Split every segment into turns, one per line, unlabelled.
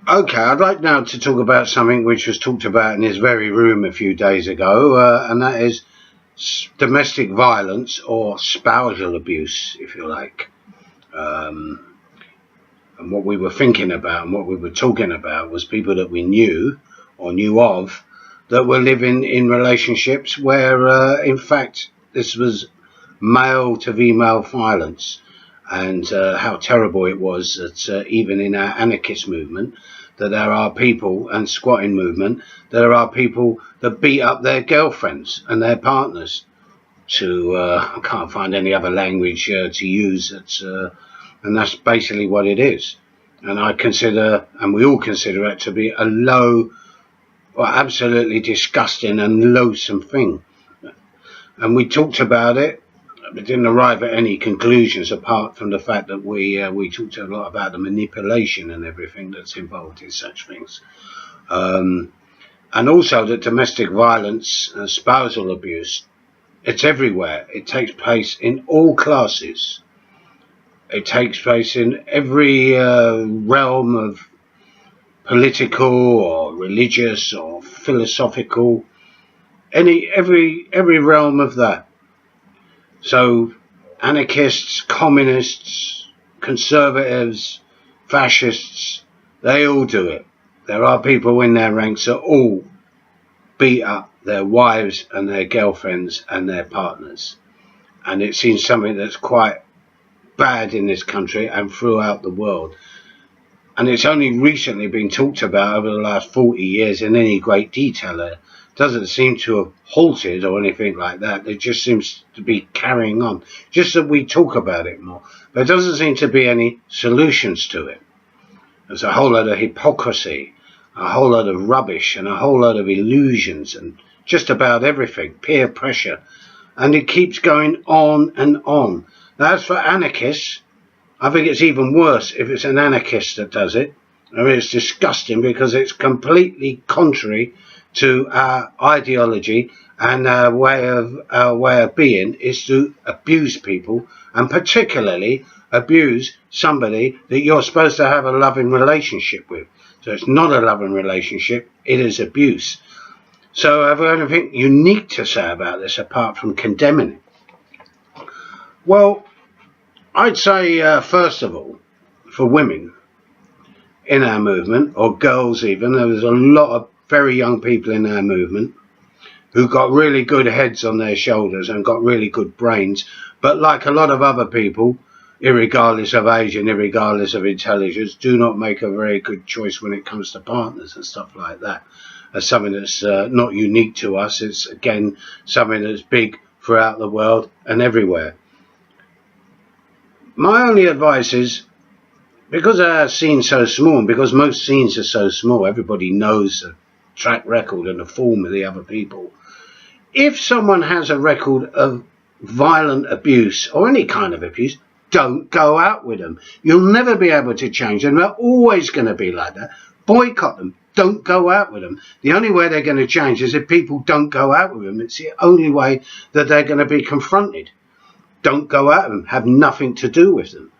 Okay, I'd like now to talk about something which was talked about in this very room a few days ago, and that is domestic violence or spousal abuse, if you like. Um, and what we were thinking about and what we were talking about was people that we knew or knew of that were living in relationships where, in fact, this was male to female violence, and how terrible it was that even in our anarchist movement, that there are people and squatting movement, there are people that beat up their girlfriends and their partners. To I can't find any other language to use. And that's basically what it is. And I consider, and we all consider it to be a low, or absolutely disgusting and loathsome thing. And we talked about it, but didn't arrive at any conclusions apart from the fact that we talked a lot about the manipulation and everything that's involved in such things, and also that domestic violence and spousal abuse, it's everywhere. It takes place in all classes. It takes place in every realm of political or religious or philosophical, every realm of that. So anarchists, communists, conservatives, fascists, they all do it. There are people in their ranks that all beat up their wives and their girlfriends and their partners. And it seems something that's quite bad in this country and throughout the world. And it's only recently been talked about over the last 40 years in any great detail. It doesn't seem to have halted or anything like that. It just seems to be carrying on. Just that we talk about it more. But there doesn't seem to be any solutions to it. There's a whole lot of hypocrisy, a whole lot of rubbish, and a whole lot of illusions, and just about everything, peer pressure. And it keeps going on and on. Now, as for anarchists, I think it's even worse if it's an anarchist that does it. I mean, it's disgusting because it's completely contrary to our ideology, and our way of being is to abuse people, and particularly abuse somebody that you're supposed to have a loving relationship with. So it's not a loving relationship, it is abuse. So have I anything unique to say about this apart from condemning it? Well, I'd say, first of all, for women in our movement, or girls even, there was a lot of very young people in our movement who got really good heads on their shoulders and got really good brains, but like a lot of other people, irregardless of age and irregardless of intelligence, do not make a very good choice when it comes to partners and stuff like that. As something that's not unique to us, it's again something that's big throughout the world and everywhere. My only advice is, because our scene's so small, and because most scenes are so small, everybody knows the track record and the form of the other people. If someone has a record of violent abuse or any kind of abuse, don't go out with them. You'll never be able to change them. They're always going to be like that. Boycott them. Don't go out with them. The only way they're going to change is if people don't go out with them. It's the only way that they're going to be confronted. Don't go at them. Have nothing to do with them.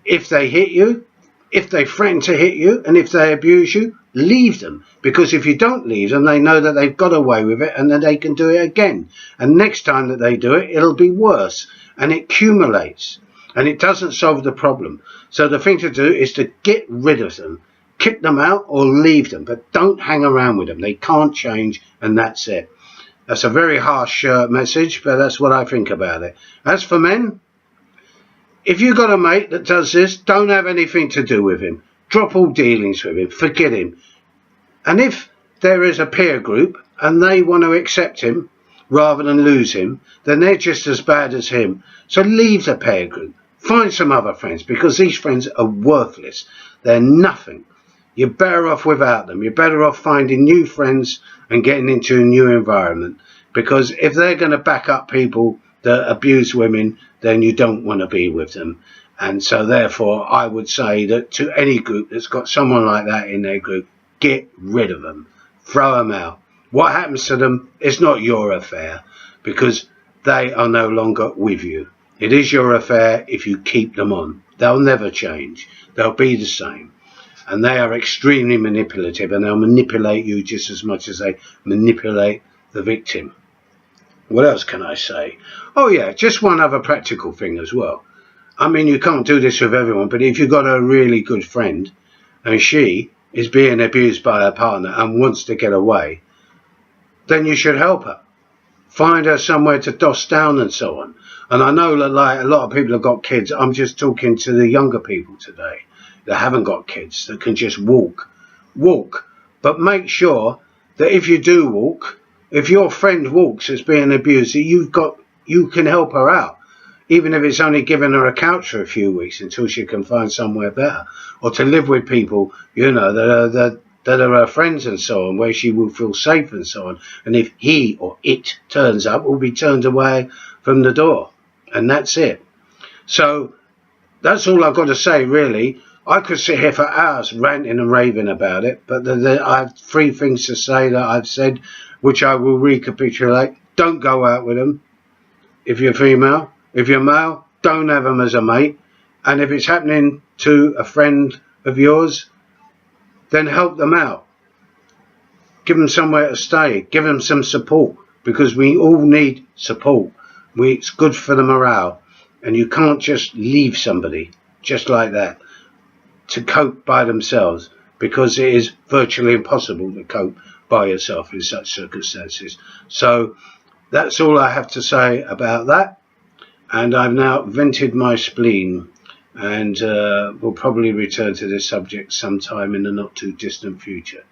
If they hit you, if they threaten to hit you, and if they abuse you, leave them. Because if you don't leave them, they know that they've got away with it and that they can do it again. And next time that they do it, it'll be worse. And it accumulates. And it doesn't solve the problem. So the thing to do is to get rid of them. Kick them out or leave them. But don't hang around with them. They can't change, and that's it. That's a very harsh message, but that's what I think about it. As for men, if you've got a mate that does this, don't have anything to do with him. Drop all dealings with him. Forget him. And if there is a peer group and they want to accept him rather than lose him, then they're just as bad as him. So leave the peer group. Find some other friends, because these friends are worthless. They're nothing. You're better off without them. You're better off finding new friends and getting into a new environment. Because if they're going to back up people that abuse women, then you don't want to be with them. And so therefore, I would say that to any group that's got someone like that in their group, get rid of them. Throw them out. What happens to them is not your affair, because they are no longer with you. It is your affair if you keep them on. They'll never change. They'll be the same. and they are extremely manipulative, and they'll manipulate you just as much as they manipulate the victim. What else can I say? Oh yeah, just one other practical thing as well. I mean, you can't do this with everyone, but if you've got a really good friend and she is being abused by her partner and wants to get away, then you should help her. Find her somewhere to doss down and so on. And I know that like a lot of people have got kids. I'm just talking to the younger people today that haven't got kids, that can just walk. But make sure that if you do walk, if your friend walks as being abused, you can help her out. Even if it's only giving her a couch for a few weeks until she can find somewhere better. Or to live with people, you know, that are her friends and so on, where she will feel safe and so on. And if he or it turns up, will be turned away from the door. And that's it. So that's all I've got to say, really. I could sit here for hours ranting and raving about it, but I have 3 things to say that I've said, which I will recapitulate. Don't go out with them if you're female. If you're male, don't have them as a mate. And if it's happening to a friend of yours, then help them out. Give them somewhere to stay. Give them some support, because we all need support. It's good for the morale. And you can't just leave somebody just like that to cope by themselves, because it is virtually impossible to cope by yourself in such circumstances. So that's all I have to say about that. And I've now vented my spleen, and will probably return to this subject sometime in the not too distant future.